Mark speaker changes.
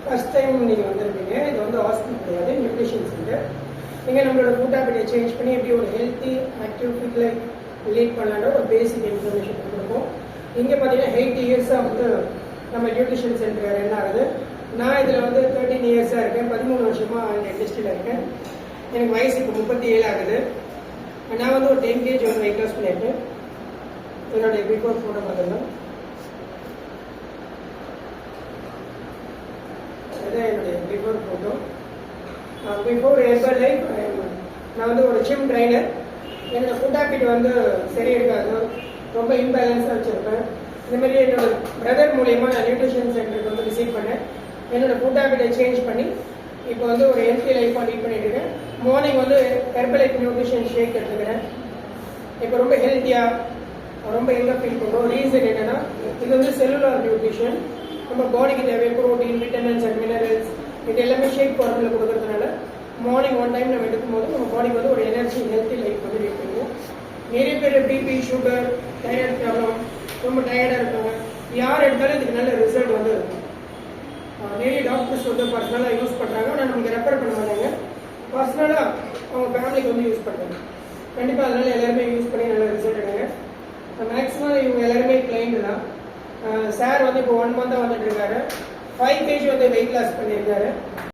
Speaker 1: First time நீங்கள் வந்திருப்பீங்க. இது வந்து ஹாஸ்பிட்டல் கிடையாது, நியூட்ரிஷன் சென்டர். நீங்கள் நம்மளோட ஃபுட் ஹேபிட்டை சேஞ்ச் பண்ணி எப்படி ஒரு healthy active fit life lead பண்ணலான்ற ஒரு பேசிக் இன்ஃபர்மேஷன் கொடுப்போம். இங்கே பார்த்தீங்கன்னா 8 இயர்ஸாக வந்து நம்ம நியூட்ரிஷன் சென்டர் ரன் ஆகுது. நான் இதில் வந்து 13 இயர்ஸாக இருக்கேன். 13 வருஷமாக இந்த இண்டஸ்ட்ரியில் இருக்கேன். எனக்கு வயசு இப்போ 37 ஆகுது. நான் வந்து ஒரு 10 kg வந்து வெயிட் லாஸ் பண்ணியிருக்கேன். என்னுடைய பிஃபோர் ஃபோட்டோ பார்த்துருந்தேன். அதுதான் என்னுடைய before photo. Before herbal life நான் வந்து ஒரு ஜிம் ட்ரைனர். என்னோட ஃபுட் ஹேபிட் வந்து சரி இருக்காது, ரொம்ப இம்பேலன்ஸாக வச்சுருப்பேன். இந்தமாதிரி என்னோட பிரதர் மூலயமா நான் நியூட்ரிஷன் சென்டருக்கு வந்து விசிட் பண்ணேன். என்னோட ஃபுட் ஹேபிட்டை சேஞ்ச் பண்ணி இப்போ வந்து ஒரு ஹெல்த்தி லைஃபாக லீட் பண்ணிட்டு இருக்கேன். மார்னிங் வந்து ஹெர்பல் லைஃப் நியூட்ரிஷன் ஷேக் எடுத்துக்கிறேன். இப்போ ரொம்ப ஹெல்த்தியாக ரொம்ப எங்கே ஃபீல் பண்ணுறோம். ரீசன் என்னென்னா, இது வந்து செல்லுலார் நியூட்ரிஷன். நம்ம பாடிக்கு தேவை ப்ரோட்டீன், விட்டமின்ஸ் அண்ட் மினரல்ஸ் இது எல்லாமே ஷேக் ஃபார்மில் கொடுக்கறதுனால மார்னிங் ஒன் டைம் நம்ம எடுக்கும்போது நம்ம பாடிக்கு வந்து ஒரு எனர்ஜி ஹெல்த்தி லைஃப் வந்து லீட் பண்ணுவோம். நிறைய பேர் பிபி, சுகர், டைராய்டு ப்ராப்ளம், ரொம்ப டயர்டாக இருக்காங்க. யார் எடுத்தாலும் இதுக்கு நல்ல ரிசல்ட் வந்து இருக்கும். நிறைய டாக்டர்ஸ் வந்து பர்சனலாக யூஸ் பண்ணுறாங்க. ஆனால் நமக்கு ரெஃபர் பண்ண மாட்டாங்க. பர்சனலாக அவங்க ஃபேமிலிக்கு வந்து யூஸ் பண்ணுறாங்க. கண்டிப்பாக அதனால் எல்லாருமே யூஸ் பண்ணி நல்ல ரிசல்ட் எடுங்க. மேக்ஸிமம் இவங்க எல்லாருமே கிளைண்ட் தான். சார் வந்து இப்போ 1 மந்தாக வந்துட்டு இருக்காரு. 5 kg வந்து வெயிட் லாஸ் பண்ணியிருக்காரு.